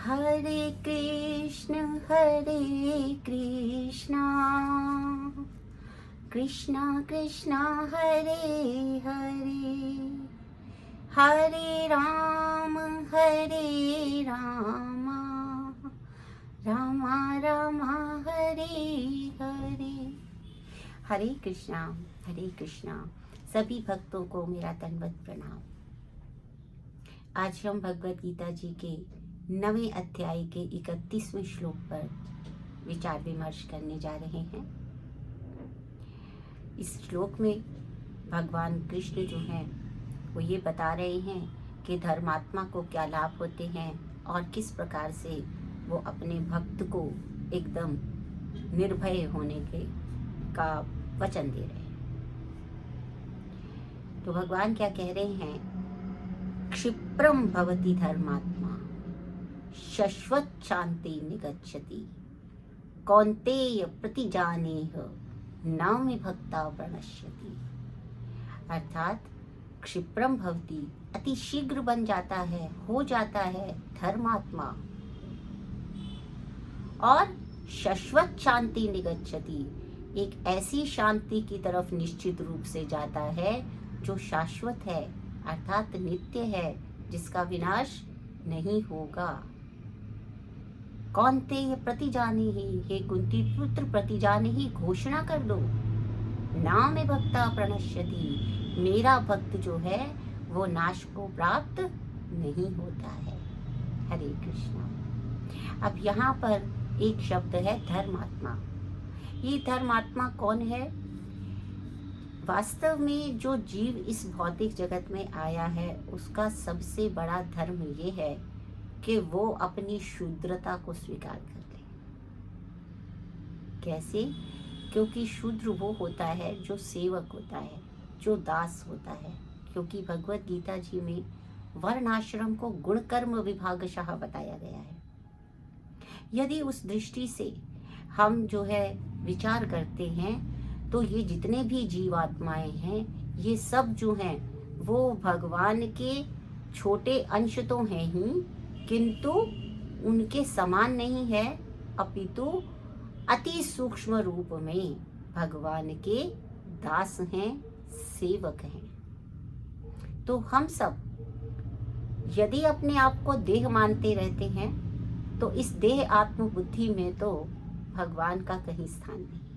हरे कृष्ण कृष्ण कृष्ण हरे हरे, हरे राम राम राम हरे हरे। हरे कृष्णा सभी भक्तों को मेरा दंडवत प्रणाम। आज हम भगवत गीता जी के 9वें अध्याय के 31वें श्लोक पर विचार विमर्श करने जा रहे हैं। इस श्लोक में भगवान कृष्ण जो हैं वो ये बता रहे हैं कि धर्मात्मा को क्या लाभ होते हैं और किस प्रकार से वो अपने भक्त को एकदम निर्भय होने के का वचन दे रहे हैं। तो भगवान क्या कह रहे हैं, क्षिप्रम भवति धर्मात्मा शश्वत शांति निगच्छति कौन्तेय प्रतिजानेह न मे भक्ता प्रणश्यति। अर्थात क्षिप्रम भवति अति शीघ्र बन जाता है, हो जाता है धर्मात्मा, और शश्वत शांति निगच्छति एक ऐसी शांति की तरफ निश्चित रूप से जाता है जो शाश्वत है, अर्थात नित्य है, जिसका विनाश नहीं होगा। कौन्तेय प्रतिजानेहि, हे कुंती पुत्र प्रतिजानेहि, घोषणा कर दो, ना मे भक्ता प्रणश्यति, मेरा भक्त जो है वो नाश को प्राप्त नहीं होता है। हरे कृष्णा। अब यहाँ पर एक शब्द है धर्मात्मा। ये धर्मात्मा कौन है? वास्तव में जो जीव इस भौतिक जगत में आया है उसका सबसे बड़ा धर्म ये है कि वो अपनी शूद्रता को स्वीकार कर ले। कैसे? क्योंकि शूद्र वो होता है जो सेवक होता है, जो दास होता है। क्योंकि भगवत गीता जी में वर्णाश्रम को गुण कर्म विभागशः बताया गया है। यदि उस दृष्टि से हम जो है विचार करते हैं तो ये जितने भी जीवात्माएं हैं ये सब जो हैं वो भगवान के छोटे अंश तो हैं ही, किंतु उनके समान नहीं है, अपितु अति सूक्ष्म रूप में भगवान के दास हैं, सेवक हैं। तो हम सब यदि अपने आप को देह मानते रहते हैं तो इस देह आत्म बुद्धि में तो भगवान का कहीं स्थान नहीं है।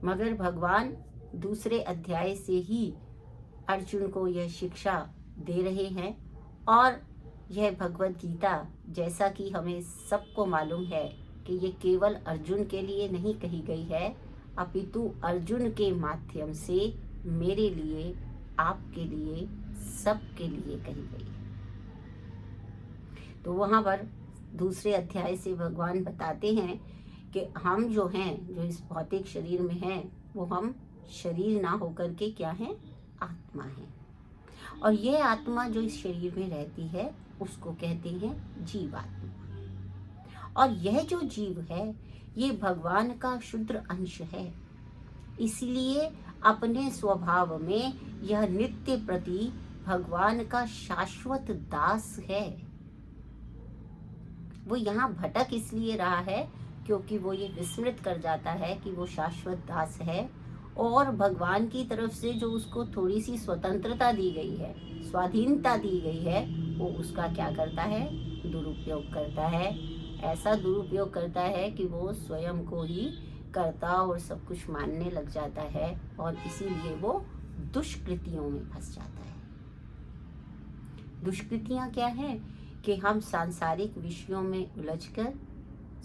मगर भगवान दूसरे अध्याय से ही अर्जुन को यह शिक्षा दे रहे हैं, और यह भगवत गीता जैसा कि हमें सबको मालूम है कि ये केवल अर्जुन के लिए नहीं कही गई है, अपितु अर्जुन के माध्यम से मेरे लिए, आपके लिए, सबके लिए कही गई है। तो वहाँ पर दूसरे अध्याय से भगवान बताते हैं कि हम जो हैं, जो इस भौतिक शरीर में हैं, वो हम शरीर ना होकर के क्या हैं? आत्मा है। और ये आत्मा जो इस शरीर में रहती है उसको कहते हैं जीवात्मा। और यह जो जीव है ये भगवान का क्षुद्र अंश है, इसलिए अपने स्वभाव में यह नित्य प्रति भगवान का शाश्वत दास है। वो यहाँ भटक इसलिए रहा है क्योंकि वो ये विस्मृत कर जाता है कि वो शाश्वत दास है, और भगवान की तरफ से जो उसको थोड़ी सी स्वतंत्रता दी गई है, स्वाधीनता दी गई है, वो उसका क्या करता है? दुरुपयोग करता है। ऐसा दुरुपयोग करता है कि वो स्वयं को ही करता और सब कुछ मानने लग जाता है, और इसीलिए वो दुष्कृतियों में फंस जाता है। दुष्कृतियाँ क्या हैं? कि हम सांसारिक विषयों में उलझकर,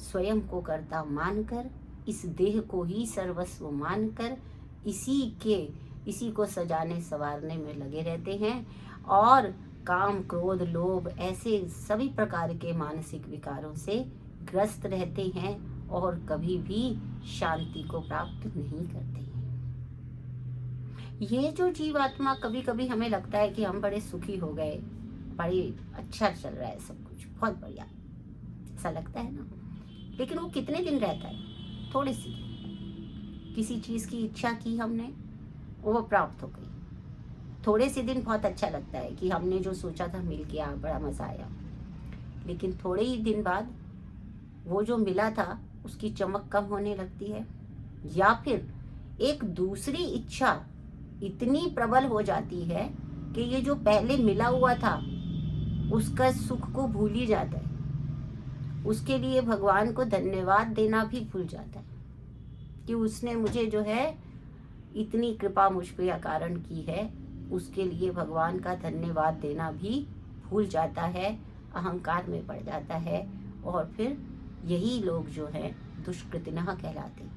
स्वयं को कर्ता मानकर, इस देह को ही सर्वस्व मानकर इसी को सजाने संवारने में लगे रहते हैं, और काम, क्रोध, लोभ ऐसे सभी प्रकार के मानसिक विकारों से ग्रस्त रहते हैं और कभी भी शांति को प्राप्त नहीं करते हैं। ये जो जीवात्मा, कभी कभी हमें लगता है कि हम बड़े सुखी हो गए, बड़े अच्छा चल रहा है सब कुछ, बहुत बढ़िया, ऐसा लगता है ना। लेकिन वो कितने दिन रहता है? थोड़ी सी। किसी चीज की इच्छा की हमने, वो प्राप्त हो गई, थोड़े से दिन बहुत अच्छा लगता है कि हमने जो सोचा था मिल गया, बड़ा मजा आया। लेकिन थोड़े ही दिन बाद वो जो मिला था उसकी चमक कम होने लगती है, या फिर एक दूसरी इच्छा इतनी प्रबल हो जाती है कि ये जो पहले मिला हुआ था उसका सुख को भूल ही जाता है। उसके लिए भगवान को धन्यवाद देना भी भूल जाता है कि उसने मुझे जो है इतनी कृपा मुझ पे कारण की है। उसके लिए भगवान का धन्यवाद देना भी भूल जाता है, अहंकार में पड़ जाता है, और फिर यही लोग जो है दुष्कृतिनः कहलाते हैं।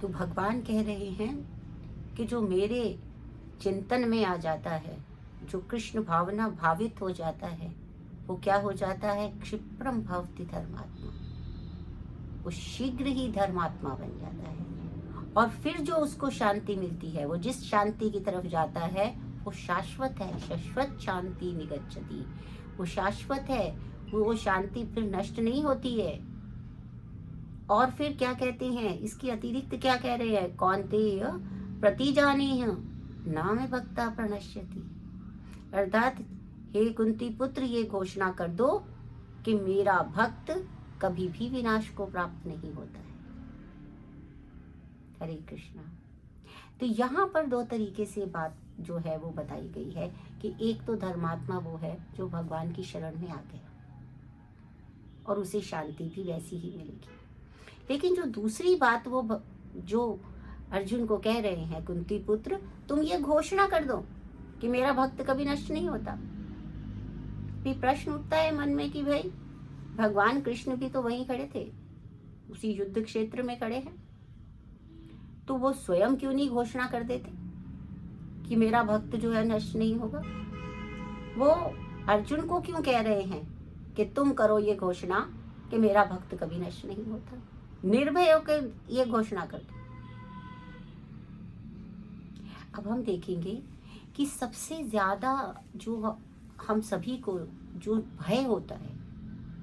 तो भगवान कह रहे हैं कि जो मेरे चिंतन में आ जाता है, जो कृष्ण भावना भावित हो जाता है, वो क्या हो जाता है? क्षिप्रम भवति धर्मात्मा, वो शीघ्र ही धर्मात्मा बन जाता है। और फिर जो उसको शांति मिलती है, वो जिस शांति की तरफ जाता है वो शाश्वत है। शाश्वत शांति निगच्छति, वो शाश्वत है, वो शांति फिर नष्ट नहीं होती है। और फिर क्या कहते हैं, इसकी अतिरिक्त क्या कह रहे हैं? कौन्तेय प्रतिजानीह नाम भक्ता प्रणश्यति, अर्थात हे कुंती पुत्र, ये घोषणा कर दो कि मेरा भक्त कभी भी विनाश को प्राप्त नहीं होता है। हरे कृष्णा। तो यहाँ पर दो तरीके से बात जो है वो बताई गई है कि एक तो धर्मात्मा वो है जो भगवान की शरण में आ गया और उसे शांति भी वैसी ही मिलेगी। लेकिन जो दूसरी बात वो जो अर्जुन को कह रहे हैं, कुंती पुत्र तुम ये घोषणा कर दो कि मेरा भक्त कभी नष्ट नहीं होता। भी प्रश्न उठता है मन में कि भाई भगवान कृष्ण भी तो वहीं खड़े थे, उसी युद्ध क्षेत्र में खड़े हैं, तो वो स्वयं क्यों नहीं घोषणा कर देते कि मेरा भक्त जो है नष्ट नहीं होगा? वो अर्जुन को क्यों कह रहे हैं कि तुम करो ये घोषणा कि मेरा भक्त कभी नष्ट नहीं होता? निर्भय होकर ये घोषणा कर दो। अब हम देखेंगे कि सबसे ज्यादा जो हम सभी को जो भय होता है,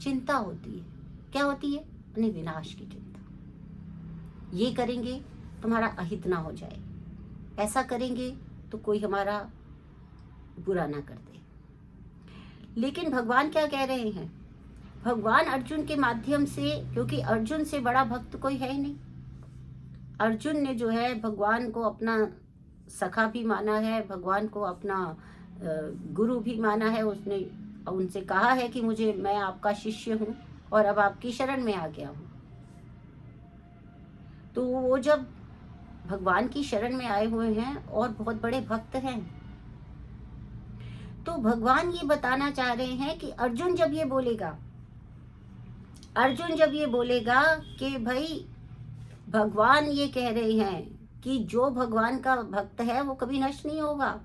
चिंता होती है, क्या होती है? अपने विनाश की चिंता। ये करेंगे तुम्हारा अहित ना हो जाए, ऐसा करेंगे तो कोई हमारा बुरा ना कर दे। लेकिन भगवान क्या कह रहे हैं? भगवान अर्जुन के माध्यम से, क्योंकि अर्जुन से बड़ा भक्त कोई है ही नहीं, अर्जुन ने जो है भगवान को अपना सखा भी माना है, भगवान को अपना गुरु भी माना है। उसने उनसे कहा है कि मैं आपका शिष्य हूँ और अब आपकी शरण में आ गया हूँ। तो वो जब भगवान की शरण में आए हुए हैं और बहुत बड़े भक्त हैं, तो भगवान ये बताना चाह रहे हैं कि अर्जुन जब ये बोलेगा कि भाई भगवान ये कह रहे हैं कि जो भगवान का भक्त है वो कभी नष्ट नहीं होगा,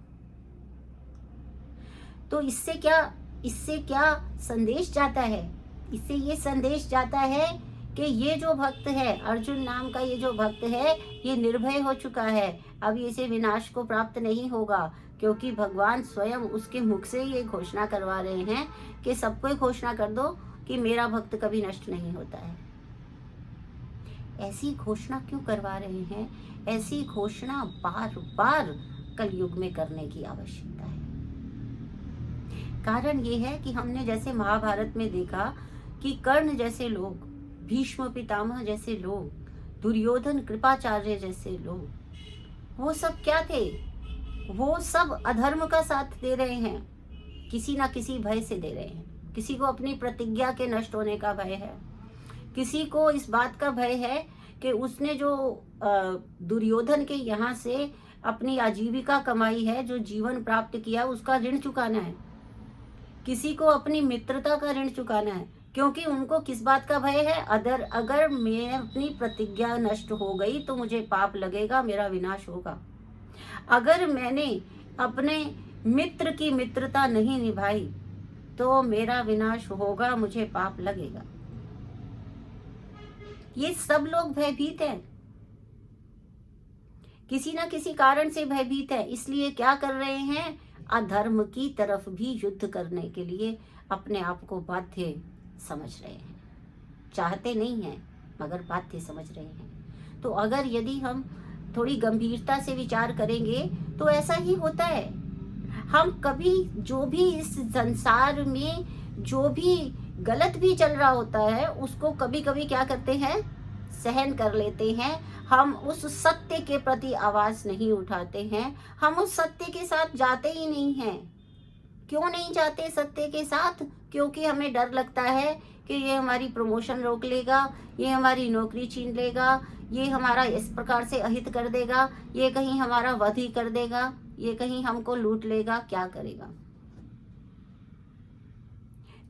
तो इससे क्या संदेश जाता है? इससे ये संदेश जाता है कि ये जो भक्त है, अर्जुन नाम का ये जो भक्त है, ये निर्भय हो चुका है, अब इसे विनाश को प्राप्त नहीं होगा, क्योंकि भगवान स्वयं उसके मुख से ये घोषणा करवा रहे हैं कि सबको घोषणा कर दो कि मेरा भक्त कभी नष्ट नहीं होता है। ऐसी घोषणा क्यों करवा रहे हैं? ऐसी घोषणा बार बार कलयुग में करने की आवश्यकता है। कारण ये है कि हमने जैसे महाभारत में देखा कि कर्ण जैसे लोग, भीष्म पितामह जैसे लोग, दुर्योधन कृपाचार्य जैसे लोग, वो सब क्या थे? वो सब अधर्म का साथ दे रहे हैं, किसी ना किसी भय से दे रहे हैं। किसी को अपनी प्रतिज्ञा के नष्ट होने का भय है, किसी को इस बात का भय है कि उसने जो दुर्योधन के यहाँ से अपनी आजीविका कमाई है, जो जीवन प्राप्त किया, उसका ऋण चुकाना है। किसी को अपनी मित्रता का ऋण चुकाना है, क्योंकि उनको किस बात का भय है? अगर मैं अपनी प्रतिज्ञा नष्ट हो गई तो मुझे पाप लगेगा, मेरा विनाश होगा। अगर मैंने अपने मित्र की मित्रता नहीं निभाई तो मेरा विनाश होगा, मुझे पाप लगेगा। ये सब लोग भयभीत हैं, किसी ना किसी कारण से भयभीत है। इसलिए क्या कर रहे हैं? अधर्म की तरफ भी युद्ध करने के लिए अपने आप को बाध्य समझ रहे हैं। चाहते नहीं हैं मगर बाध्य समझ रहे हैं। तो यदि हम थोड़ी गंभीरता से विचार करेंगे तो ऐसा ही होता है। हम कभी जो भी इस संसार में जो भी गलत भी चल रहा होता है उसको कभी कभी क्या करते हैं, सहन कर लेते हैं। हम उस सत्य के प्रति आवाज नहीं उठाते हैं, हम उस सत्य के साथ जाते ही नहीं हैं। क्यों नहीं जाते सत्य के साथ? क्योंकि हमें डर लगता है कि ये हमारी प्रमोशन रोक लेगा, ये हमारी नौकरी छीन लेगा, ये हमारा इस प्रकार से अहित कर देगा, ये कहीं हमारा वध ही कर देगा, ये कहीं हमको लूट लेगा, क्या करेगा।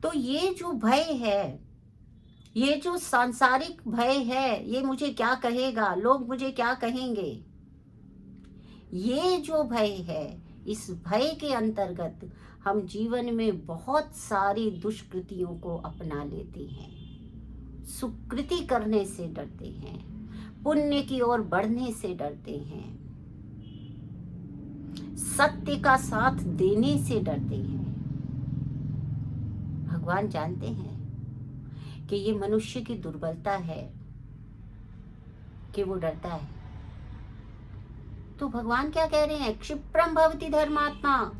तो ये जो भय है, ये जो सांसारिक भय है, ये मुझे क्या कहेगा, लोग मुझे क्या कहेंगे, ये जो भय है, इस भय के अंतर्गत हम जीवन में बहुत सारी दुष्कृतियों को अपना लेते हैं। सुकृति करने से डरते हैं, पुण्य की ओर बढ़ने से डरते हैं, सत्य का साथ देने से डरते हैं। भगवान जानते हैं कि ये मनुष्य की दुर्बलता है कि वो डरता है। तो भगवान क्या कह रहे हैं, क्षिप्रम भवति धर्मात्मा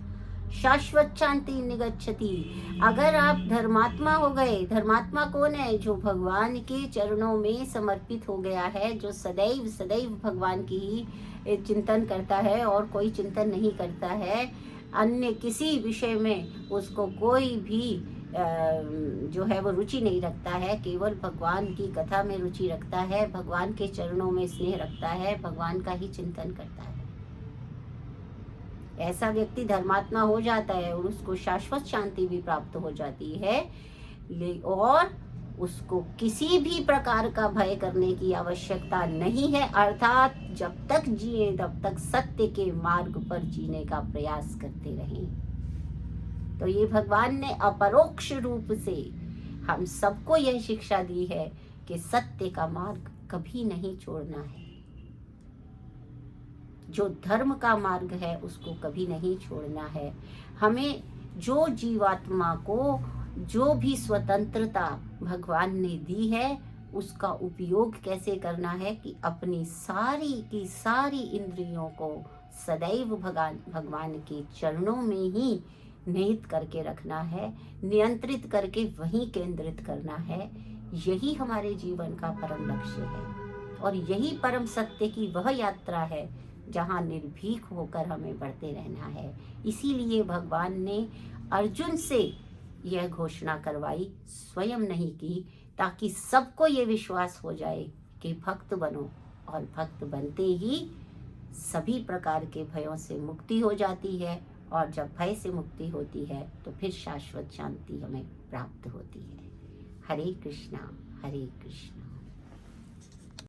शाश्वत शांति निगच्छति। अगर आप धर्मात्मा हो गए, धर्मात्मा कौन है? जो भगवान के चरणों में समर्पित हो गया है, जो सदैव सदैव भगवान की ही चिंतन करता है और कोई चिंतन नहीं करता है, अन्य किसी विषय में उसको कोई भी जो है वो रुचि नहीं रखता है, केवल भगवान की कथा में रुचि रखता है, भगवान के चरणों में स्नेह रखता है, भगवान का ही चिंतन करता है, ऐसा व्यक्ति धर्मात्मा हो जाता है और उसको शाश्वत शांति भी प्राप्त हो जाती है। और उसको किसी भी प्रकार का भय करने की आवश्यकता नहीं है, अर्थात जब तक जिए तब तक सत्य के मार्ग पर जीने का प्रयास करते रहें। तो ये भगवान ने अपरोक्ष रूप से हम सबको यह शिक्षा दी है कि सत्य का मार्ग कभी नहीं छोड़ना है, जो धर्म का मार्ग है उसको कभी नहीं छोड़ना है। हमें जो जीवात्मा को जो भी स्वतंत्रता भगवान ने दी है उसका उपयोग कैसे करना है कि अपनी सारी की सारी इंद्रियों को सदैव भगवान के चरणों में ही निहित करके रखना है, नियंत्रित करके वहीं केंद्रित करना है। यही हमारे जीवन का परम लक्ष्य है और यही परम सत्य की वह यात्रा है जहाँ निर्भीक होकर हमें बढ़ते रहना है। इसीलिए भगवान ने अर्जुन से यह घोषणा करवाई, स्वयं नहीं की, ताकि सबको ये विश्वास हो जाए कि भक्त बनो, और भक्त बनते ही सभी प्रकार के भयों से मुक्ति हो जाती है, और जब भय से मुक्ति होती है तो फिर शाश्वत शांति हमें प्राप्त होती है। हरे कृष्णा हरे कृष्णा।